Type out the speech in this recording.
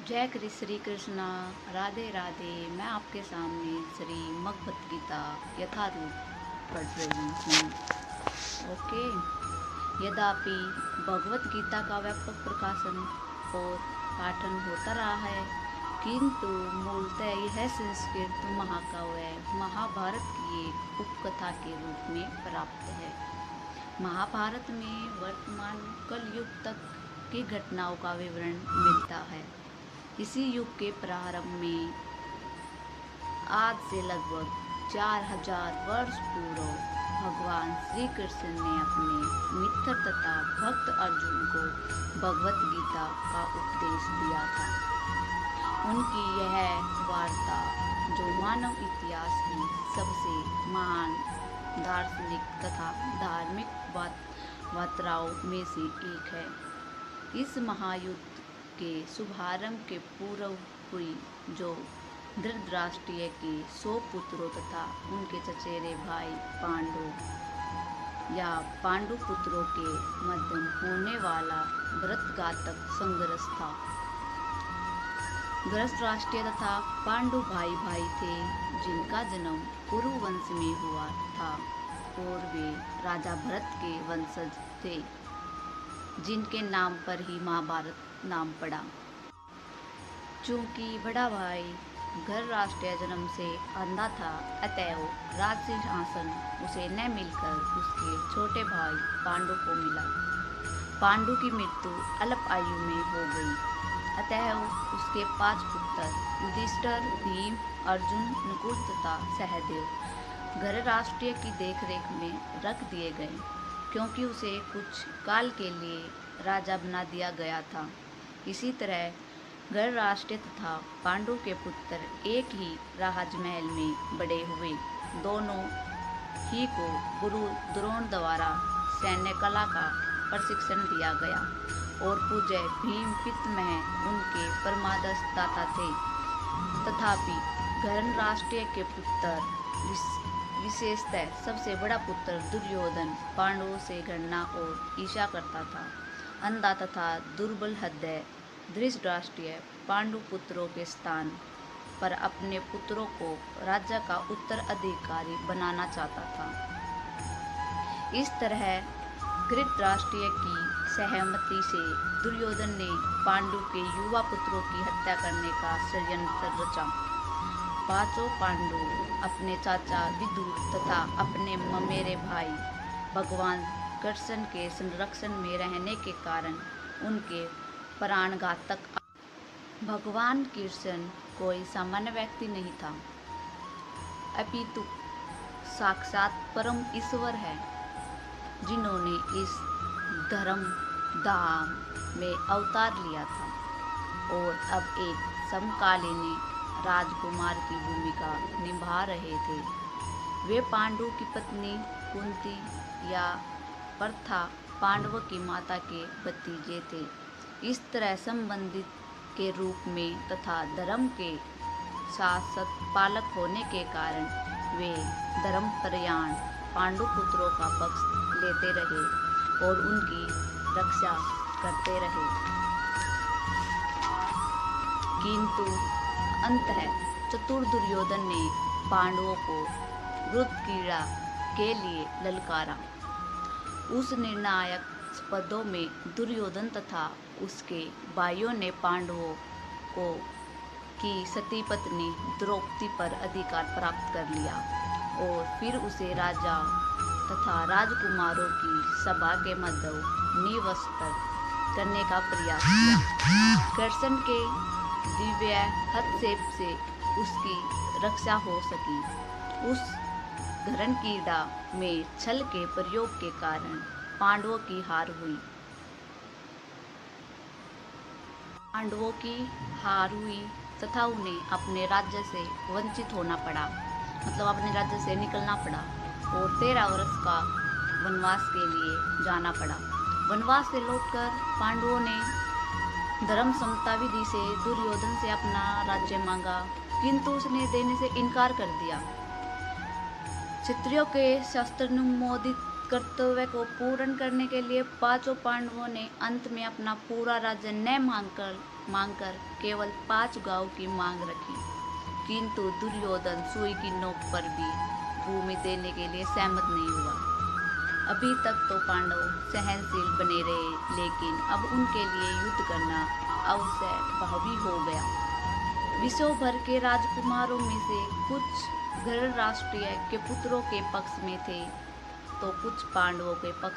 जय श्री कृष्णा। राधे राधे। मैं आपके सामने श्री भगवत गीता यथारूप पढ़ रही हूँ। ओके। यद्यपि भगवत गीता का व्यापक प्रकाशन और पाठन होता रहा है, किंतु मूलतः यह संस्कृत महाकाव्य महाभारत की एक उपकथा के रूप में प्राप्त है। महाभारत में वर्तमान कलयुग तक की घटनाओं का विवरण मिलता है। इसी युग के प्रारंभ में आज से लगभग 4000 वर्ष पूर्व भगवान श्री कृष्ण ने अपने मित्र तथा भक्त अर्जुन को भगवत गीता का उपदेश दिया था। उनकी यह वार्ता, जो मानव इतिहास की सबसे महान दार्शनिक तथा धार्मिक वार्ताओं में से एक है, इस महायुद्ध के शुभारंभ के पूर्व हुई, जो धृतराष्ट्र के 100 पुत्रों तथा उनके चचेरे भाई पांडु या पांडु पुत्रों के मध्य होने वाला व्रतघातक संघर्ष था। धृतराष्ट्र तथा पांडु भाई भाई थे, जिनका जन्म कुरु वंश में हुआ था और वे राजा भरत के वंशज थे, जिनके नाम पर ही महाभारत नाम पड़ा। चूंकि बड़ा भाई धृतराष्ट्र जन्म से अंधा था, अतएव राजसिंहासन उसे न मिलकर उसके छोटे भाई पांडु को मिला। पांडु की मृत्यु अल्प आयु में हो गई, अतएव उसके 5 पुत्र युधिष्ठिर, भीम, अर्जुन, नकुल तथा सहदेव धृतराष्ट्र की देखरेख में रख दिए गए, क्योंकि उसे कुछ काल के लिए राजा बना दिया गया था। इसी तरह धृतराष्ट्र तथा पांडु के पुत्र एक ही राजमहल में बड़े हुए। दोनों ही को गुरु द्रोण द्वारा सैन्य कला का प्रशिक्षण दिया गया और पूज्य भीम पितामह उनके परमादर्श दाता थे। तथापि धृतराष्ट्र के पुत्र, विशेषतः सबसे बड़ा पुत्र दुर्योधन, पांडवों से घृणा और ईर्ष्या करता था। अंधा तथा दुर्बल हृदय धृतराष्ट्र पांडु पुत्रों के स्थान पर अपने पुत्रों को राज्य का उत्तराधिकारी बनाना चाहता था। इस तरह धृतराष्ट्र की सहमति से दुर्योधन ने पांडु के युवा पुत्रों की हत्या करने का षड्यंत्र रचा। 5 पांडु अपने चाचा विदुर तथा अपने ममेरे भाई भगवान कृष्ण के संरक्षण में रहने के कारण उनके प्राणघातक। भगवान कृष्ण कोई सामान्य व्यक्ति नहीं था, अपितु साक्षात परम ईश्वर है, जिन्होंने इस धर्म धाम में अवतार लिया था और अब एक समकालीन राजकुमार की भूमिका निभा रहे थे। वे पांडु की पत्नी कुंती या प्रथा पांडवों की माता के भतीजे थे। इस तरह संबंधित के रूप में तथा धर्म के शासक पालक होने के कारण वे धर्मपरायण पांडु पुत्रों का पक्ष लेते रहे और उनकी रक्षा करते रहे। किंतु अंततः चतुर दुर्योधन ने पांडवों को वृत्त क्रीड़ा के लिए ललकारा। उस निर्णायक पदों में दुर्योधन तथा उसके भाइयों ने पांडवों को की सती पत्नी द्रौपदी पर अधिकार प्राप्त कर लिया और फिर उसे राजा तथा राजकुमारों की सभा के मध्य निवस्त करने का प्रयास किया। कृष्ण के दिव्य हस्तक्षेप से उसकी रक्षा हो सकी। उस घृण क्रीड़ा में छल के प्रयोग के कारण पांडवों की हार हुई। तथा उन्हें अपने राज्य से वंचित होना पड़ा, मतलब अपने राज्य से निकलना पड़ा और 13 वर्ष का वनवास के लिए जाना पड़ा। वनवास से लौटकर पांडवों ने धर्म समता विधि से दुर्योधन से अपना राज्य मांगा, किंतु उसने देने से इनकार कर दिया। क्षत्रियों के शास्त्रानुमोदित कर्तव्य को पूर्ण करने के लिए 5 पांडवों ने अंत में अपना पूरा राज्य न मांगकर मांगकर केवल 5 गांव की मांग रखी, किंतु दुर्योधन सुई की नोक पर भी भूमि देने के लिए सहमत नहीं हुआ। अभी तक तो पांडव सहनशील बने रहे, लेकिन अब उनके लिए युद्ध करना अवश्यभावी हो गया। विश्व भर के राजकुमारों में से कुछ धृतराष्ट्र के पुत्रों के पक्ष में थे, तो कुछ पांडवों के पक्ष